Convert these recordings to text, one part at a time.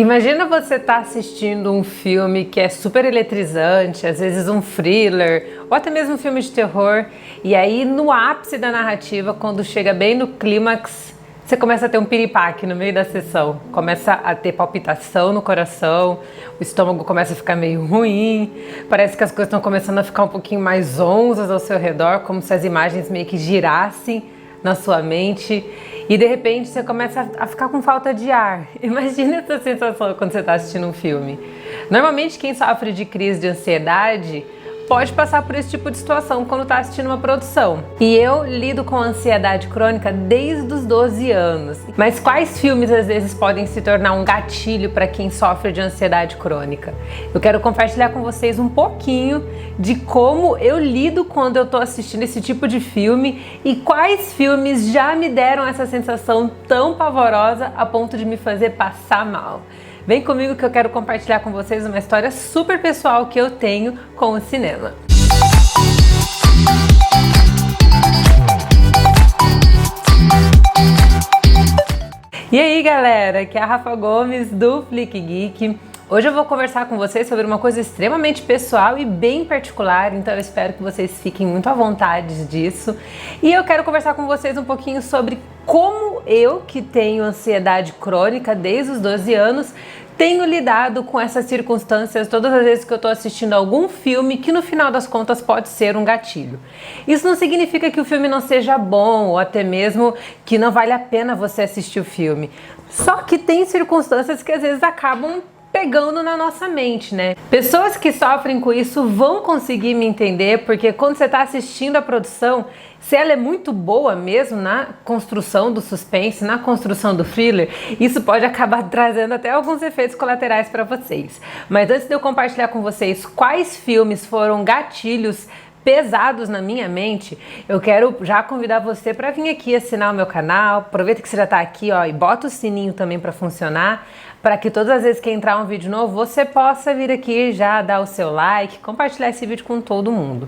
Imagina você estar assistindo um filme que é super eletrizante, às vezes um thriller, ou até mesmo um filme de terror, e aí no ápice da narrativa, quando chega bem no clímax, você começa a ter um piripaque no meio da sessão, começa a ter palpitação no coração, o estômago começa a ficar meio ruim, parece que as coisas estão começando a ficar um pouquinho mais zonzas ao seu redor, como se as imagens meio que girassem na sua mente, e de repente você começa a ficar com falta de ar. Imagina essa sensação quando você está assistindo um filme. Normalmente quem sofre de crise de ansiedade pode passar por esse tipo de situação quando está assistindo uma produção. E eu lido com ansiedade crônica desde os 12 anos. Mas quais filmes às vezes podem se tornar um gatilho para quem sofre de ansiedade crônica? Eu quero compartilhar com vocês um pouquinho de como eu lido quando eu estou assistindo esse tipo de filme e quais filmes já me deram essa sensação tão pavorosa a ponto de me fazer passar mal. Vem comigo que eu quero compartilhar com vocês uma história super pessoal que eu tenho com o cinema. E aí galera, aqui é a Rafa Gomes do Flick Geek. Hoje eu vou conversar com vocês sobre uma coisa extremamente pessoal e bem particular, então eu espero que vocês fiquem muito à vontade disso. E eu quero conversar com vocês um pouquinho sobre como eu, que tenho ansiedade crônica desde os 12 anos, tenho lidado com essas circunstâncias todas as vezes que eu estou assistindo algum filme que no final das contas pode ser um gatilho. Isso não significa que o filme não seja bom ou até mesmo que não vale a pena você assistir o filme. Só que tem circunstâncias que às vezes acabam pegando na nossa mente, né? Pessoas que sofrem com isso vão conseguir me entender, porque quando você está assistindo a produção, se ela é muito boa mesmo na construção do suspense, na construção do thriller, isso pode acabar trazendo até alguns efeitos colaterais para vocês. Mas antes de eu compartilhar com vocês quais filmes foram gatilhos pesados na minha mente, eu quero já convidar você para vir aqui assinar o meu canal. Aproveita que você já está aqui, ó, e bota o sininho também para funcionar, para que todas as vezes que entrar um vídeo novo, você possa vir aqui já dar o seu like, compartilhar esse vídeo com todo mundo.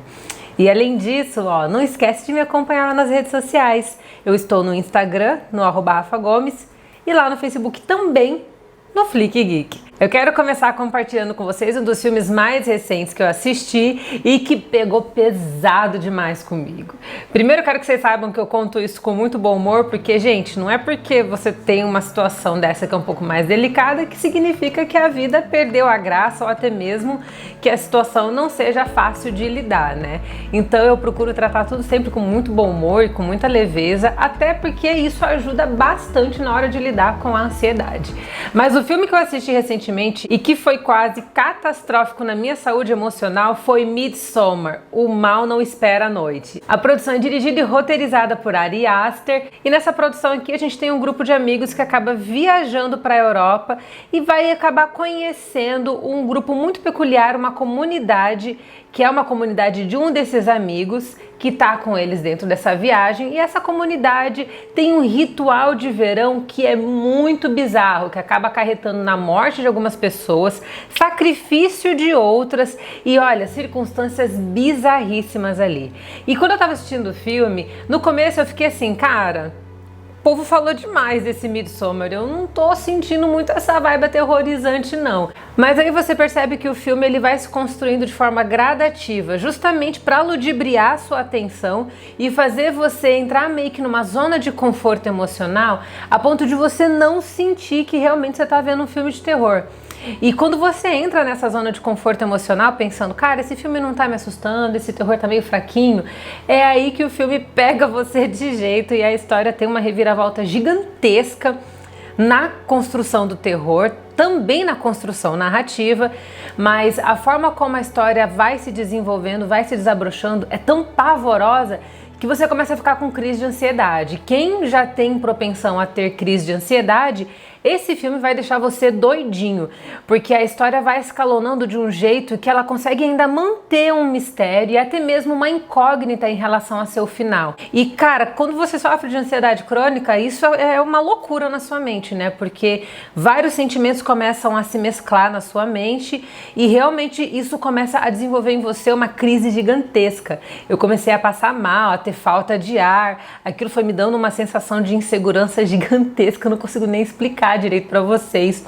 E além disso, ó, não esquece de me acompanhar lá nas redes sociais. Eu estou no Instagram, no @RafaGomes, e lá no Facebook também, no Flick Geek. Eu quero começar compartilhando com vocês um dos filmes mais recentes que eu assisti e que pegou pesado demais comigo. Primeiro eu quero que vocês saibam que eu conto isso com muito bom humor, porque, gente, não é porque você tem uma situação dessa que é um pouco mais delicada que significa que a vida perdeu a graça ou até mesmo que a situação não seja fácil de lidar, né? Então eu procuro tratar tudo sempre com muito bom humor e com muita leveza, até porque isso ajuda bastante na hora de lidar com a ansiedade. Mas o filme que eu assisti recentemente e que foi quase catastrófico na minha saúde emocional foi Midsommar, O Mal Não Espera a Noite. A produção é dirigida e roteirizada por Ari Aster, e nessa produção aqui a gente tem um grupo de amigos que acaba viajando para a Europa e vai acabar conhecendo um grupo muito peculiar, uma comunidade que é uma comunidade de um desses amigos que tá com eles dentro dessa viagem, e essa comunidade tem um ritual de verão que é muito bizarro, que acaba acarretando na morte de algumas pessoas, sacrifício de outras e, olha, circunstâncias bizarríssimas ali. E quando eu tava assistindo o filme, no começo eu fiquei assim, cara, o povo falou demais desse Midsommar, eu não tô sentindo muito essa vibe aterrorizante não. Mas aí você percebe que o filme ele vai se construindo de forma gradativa, justamente para ludibriar a sua atenção e fazer você entrar meio que numa zona de conforto emocional, a ponto de você não sentir que realmente você tá vendo um filme de terror. E quando você entra nessa zona de conforto emocional pensando, cara, esse filme não tá me assustando, esse terror tá meio fraquinho, é aí que o filme pega você de jeito e a história tem uma reviravolta gigantesca na construção do terror, também na construção narrativa, mas a forma como a história vai se desenvolvendo, vai se desabrochando, é tão pavorosa que você começa a ficar com crise de ansiedade. Quem já tem propensão a ter crise de ansiedade, esse filme vai deixar você doidinho, porque a história vai escalonando de um jeito que ela consegue ainda manter um mistério e até mesmo uma incógnita em relação a seu final. E cara, quando você sofre de ansiedade crônica, isso é uma loucura na sua mente, né? Porque vários sentimentos começam a se mesclar na sua mente e realmente isso começa a desenvolver em você uma crise gigantesca. Eu comecei a passar mal, a ter falta de ar, aquilo foi me dando uma sensação de insegurança gigantesca, eu não consigo nem explicar explicar direito pra vocês,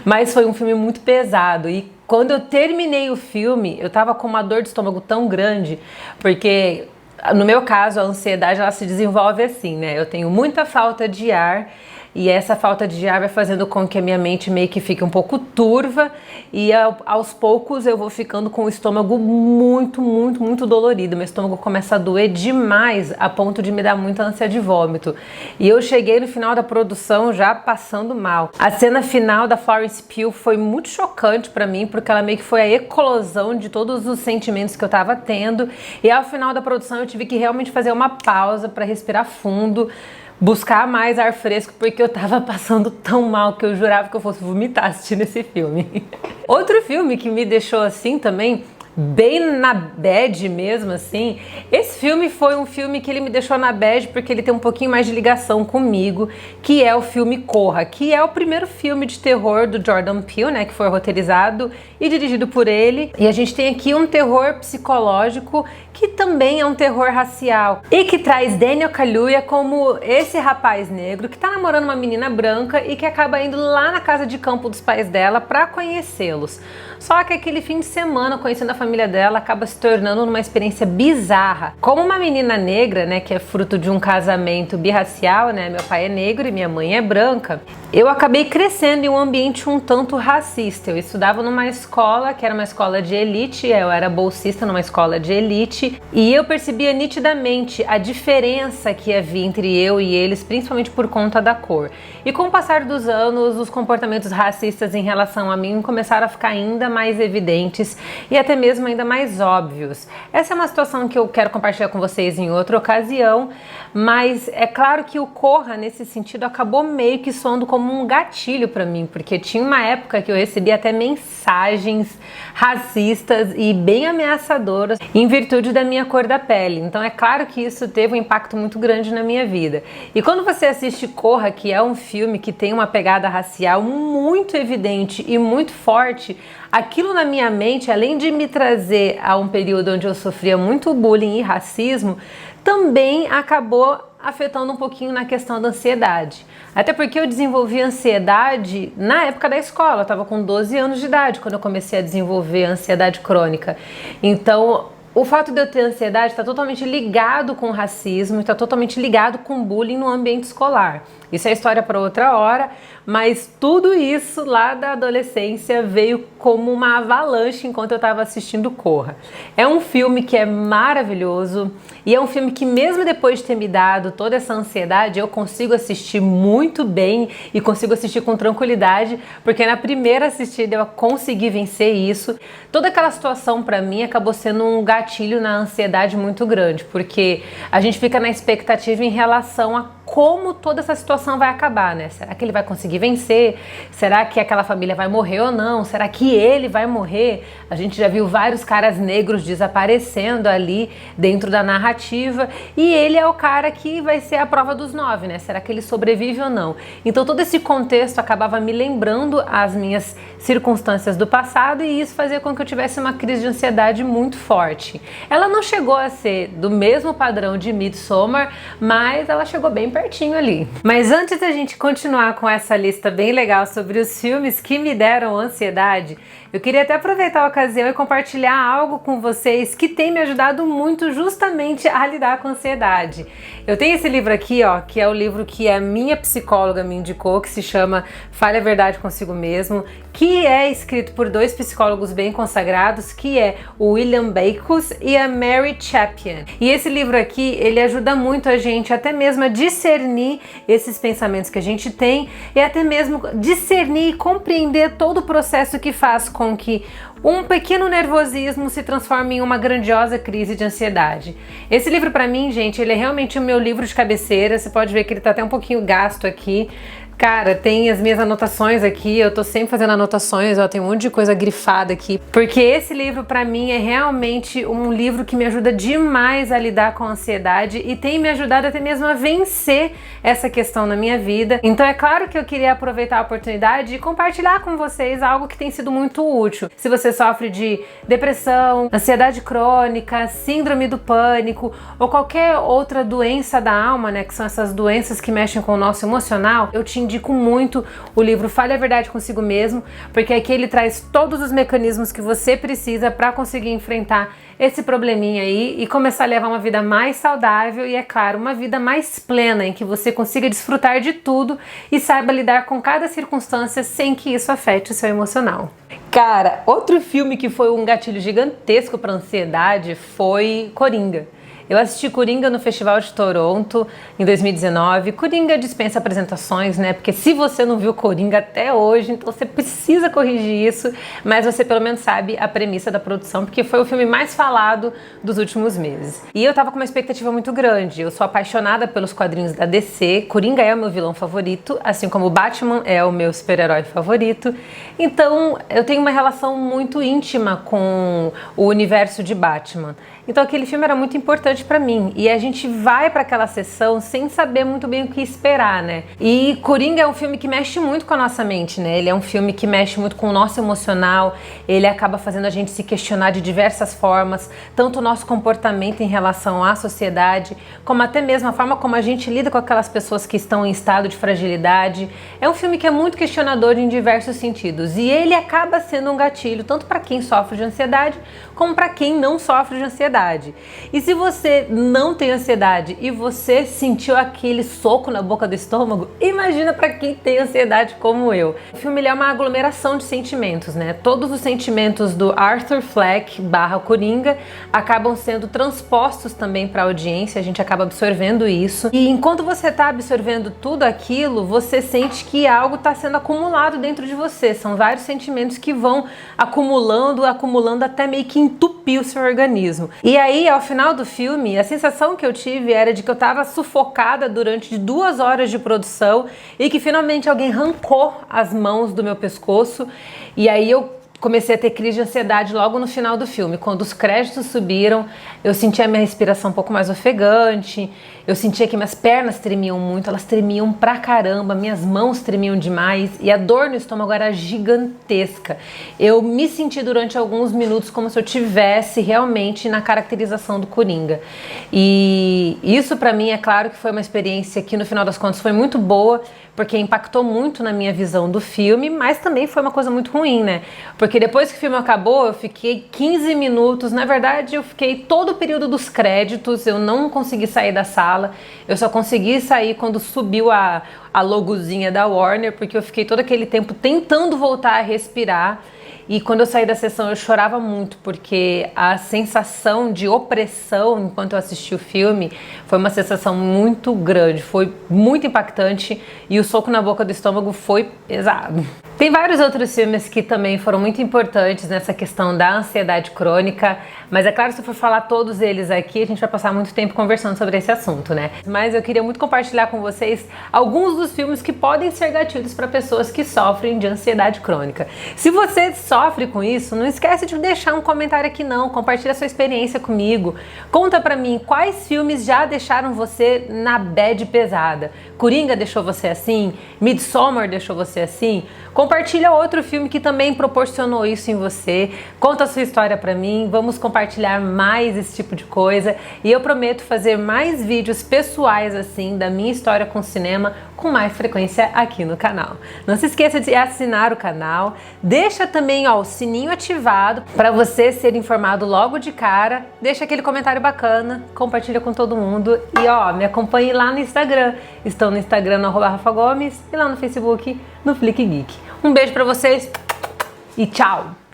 mas foi um filme muito pesado. E quando eu terminei o filme, eu tava com uma dor de estômago tão grande, porque no meu caso a ansiedade ela se desenvolve assim, né? Eu tenho muita falta de ar. E essa falta de ar vai fazendo com que a minha mente meio que fique um pouco turva e aos poucos eu vou ficando com o estômago muito dolorido. Meu estômago começa a doer demais a ponto de me dar muita ânsia de vômito. E eu cheguei no final da produção já passando mal. A cena final da Florence Pugh foi muito chocante pra mim, porque ela meio que foi a eclosão de todos os sentimentos que eu tava tendo. E ao final da produção eu tive que realmente fazer uma pausa pra respirar fundo, buscar mais ar fresco, porque eu tava passando tão mal que eu jurava que eu fosse vomitar assistindo esse filme. Outro filme que me deixou assim também, bem na bad mesmo assim, esse filme foi um filme que ele me deixou na bad porque ele tem um pouquinho mais de ligação comigo, que é o filme Corra, que é o primeiro filme de terror do Jordan Peele, né, que foi roteirizado e dirigido por ele. E a gente tem aqui um terror psicológico que também é um terror racial e que traz Daniel Kaluuya como esse rapaz negro que tá namorando uma menina branca e que acaba indo lá na casa de campo dos pais dela pra conhecê-los. Só que aquele fim de semana, conhecendo a família dela, acaba se tornando uma experiência bizarra. Como uma menina negra, né, que é fruto de um casamento birracial, né, meu pai é negro e minha mãe é branca, eu acabei crescendo em um ambiente um tanto racista. Eu estudava numa escola que era uma escola de elite, eu era bolsista numa escola de elite, e eu percebia nitidamente a diferença que havia entre eu e eles, principalmente por conta da cor. E com o passar dos anos, os comportamentos racistas em relação a mim começaram a ficar ainda mais evidentes e até mesmo ainda mais óbvios. Essa é uma situação que eu quero compartilhar com vocês em outra ocasião, mas é claro que o Corra, nesse sentido, acabou meio que soando como um gatilho para mim, porque tinha uma época que eu recebia até mensagens racistas e bem ameaçadoras em virtude da minha cor da pele. Então é claro que isso teve um impacto muito grande na minha vida. E quando você assiste Corra, que é um filme que tem uma pegada racial muito evidente e muito forte, aquilo na minha mente, além de me trazer a um período onde eu sofria muito bullying e racismo, também acabou afetando um pouquinho na questão da ansiedade. Até porque eu desenvolvi ansiedade na época da escola, eu estava com 12 anos de idade quando eu comecei a desenvolver ansiedade crônica. Então, o fato de eu ter ansiedade está totalmente ligado com o racismo, está totalmente ligado com bullying no ambiente escolar. Isso é história para outra hora, mas tudo isso lá da adolescência veio como uma avalanche enquanto eu estava assistindo Corra. É um filme que é maravilhoso e é um filme que mesmo depois de ter me dado toda essa ansiedade, eu consigo assistir muito bem e consigo assistir com tranquilidade, porque na primeira assistida eu consegui vencer isso. Toda aquela situação para mim acabou sendo um gatilho na ansiedade muito grande, porque a gente fica na expectativa em relação a como toda essa situação vai acabar, né? Será que ele vai conseguir vencer? Será que aquela família vai morrer ou não? Será que ele vai morrer? A gente já viu vários caras negros desaparecendo ali dentro da narrativa e ele é o cara que vai ser a prova dos 9, né? Será que ele sobrevive ou não? Então todo esse contexto acabava me lembrando as minhas circunstâncias do passado e isso fazia com que eu tivesse uma crise de ansiedade muito forte. Ela não chegou a ser do mesmo padrão de Midsommar, mas ela chegou bem pertinho ali. Mas antes da gente continuar com essa lista bem legal sobre os filmes que me deram ansiedade, eu queria até aproveitar a ocasião e compartilhar algo com vocês que tem me ajudado muito justamente a lidar com a ansiedade. Eu tenho esse livro aqui, ó, que é o livro que a minha psicóloga me indicou, que se chama Fale a Verdade Consigo Mesmo, que é escrito por 2 psicólogos bem consagrados, que é o William Backus e a Mary Chapin. E esse livro aqui, ele ajuda muito a gente até mesmo a discernir esses pensamentos que a gente tem e até mesmo discernir e compreender todo o processo que faz com que um pequeno nervosismo se transforma em uma grandiosa crise de ansiedade. Esse livro para mim, gente, ele é realmente o meu livro de cabeceira. Você pode ver que ele tá até um pouquinho gasto aqui. Cara, tem as minhas anotações aqui, eu tô sempre fazendo anotações, ó, tem um monte de coisa grifada aqui, porque esse livro pra mim é realmente um livro que me ajuda demais a lidar com a ansiedade e tem me ajudado até mesmo a vencer essa questão na minha vida. Então é claro que eu queria aproveitar a oportunidade e compartilhar com vocês algo que tem sido muito útil. Se você sofre de depressão, ansiedade crônica, síndrome do pânico ou qualquer outra doença da alma, né, que são essas doenças que mexem com o nosso emocional, eu te indico muito o livro Fale a Verdade Consigo Mesmo, porque aqui ele traz todos os mecanismos que você precisa para conseguir enfrentar esse probleminha aí e começar a levar uma vida mais saudável e, é claro, uma vida mais plena, em que você consiga desfrutar de tudo e saiba lidar com cada circunstância sem que isso afete o seu emocional. Cara, outro filme que foi um gatilho gigantesco para ansiedade foi Coringa. Eu assisti Coringa no Festival de Toronto em 2019. Coringa dispensa apresentações, né? Porque se você não viu Coringa até hoje, então você precisa corrigir isso, mas você pelo menos sabe a premissa da produção, porque foi o filme mais falado dos últimos meses. E eu tava com uma expectativa muito grande. Eu sou apaixonada pelos quadrinhos da DC. Coringa é o meu vilão favorito, assim como Batman é o meu super-herói favorito. Então, eu tenho uma relação muito íntima com o universo de Batman. Então aquele filme era muito importante pra mim e a gente vai pra aquela sessão sem saber muito bem o que esperar, né? E Coringa é um filme que mexe muito com a nossa mente, né? Ele é um filme que mexe muito com o nosso emocional, ele acaba fazendo a gente se questionar de diversas formas, tanto o nosso comportamento em relação à sociedade, como até mesmo a forma como a gente lida com aquelas pessoas que estão em estado de fragilidade. É um filme que é muito questionador em diversos sentidos e ele acaba sendo um gatilho tanto para quem sofre de ansiedade como para quem não sofre de ansiedade. E se você não tem ansiedade e você sentiu aquele soco na boca do estômago, imagina para quem tem ansiedade como eu. O filme é uma aglomeração de sentimentos, né? Todos os sentimentos do Arthur Fleck / Coringa acabam sendo transpostos também para a audiência, a gente acaba absorvendo isso. E enquanto você está absorvendo tudo aquilo, você sente que algo está sendo acumulado dentro de você. São vários sentimentos que vão acumulando até meio que entupir o seu organismo. E aí, ao final do filme, a sensação que eu tive era de que eu estava sufocada durante 2 horas de produção e que finalmente alguém arrancou as mãos do meu pescoço. E aí eu comecei a ter crise de ansiedade logo no final do filme. Quando os créditos subiram, eu senti a minha respiração um pouco mais ofegante, eu sentia que minhas pernas tremiam muito, elas tremiam pra caramba, minhas mãos tremiam demais e a dor no estômago era gigantesca. Eu me senti durante alguns minutos como se eu tivesse realmente na caracterização do Coringa. E isso pra mim, é claro que foi uma experiência que no final das contas foi muito boa, porque impactou muito na minha visão do filme, mas também foi uma coisa muito ruim, né? Porque depois que o filme acabou, eu fiquei 15 minutos, na verdade eu fiquei todo o período dos créditos, eu não consegui sair da sala, eu só consegui sair quando subiu a logozinha da Warner, porque eu fiquei todo aquele tempo tentando voltar a respirar. E quando eu saí da sessão eu chorava muito, porque a sensação de opressão enquanto eu assisti o filme foi uma sensação muito grande, foi muito impactante e o soco na boca do estômago foi pesado. Tem vários outros filmes que também foram muito importantes nessa questão da ansiedade crônica, mas é claro, se eu for falar todos eles aqui, a gente vai passar muito tempo conversando sobre esse assunto, né? Mas eu queria muito compartilhar com vocês alguns dos filmes que podem ser gatilhos para pessoas que sofrem de ansiedade crônica. Se você sofre com isso, não esquece de deixar um comentário aqui não, compartilha a sua experiência comigo. Conta pra mim quais filmes já deixaram você na bad pesada. Coringa deixou você assim? Midsommar deixou você assim? Compartilha outro filme que também proporcionou isso em você. Conta a sua história pra mim, vamos compartilhar mais esse tipo de coisa. E eu prometo fazer mais vídeos pessoais assim, da minha história com cinema, com mais frequência aqui no canal. Não se esqueça de assinar o canal, deixa também o sininho ativado para você ser informado logo de cara, deixa aquele comentário bacana, compartilha com todo mundo e me acompanhe lá no Instagram. Estou no Instagram no @rafagomes e lá no Facebook no Flick Geek. Um beijo pra vocês e tchau!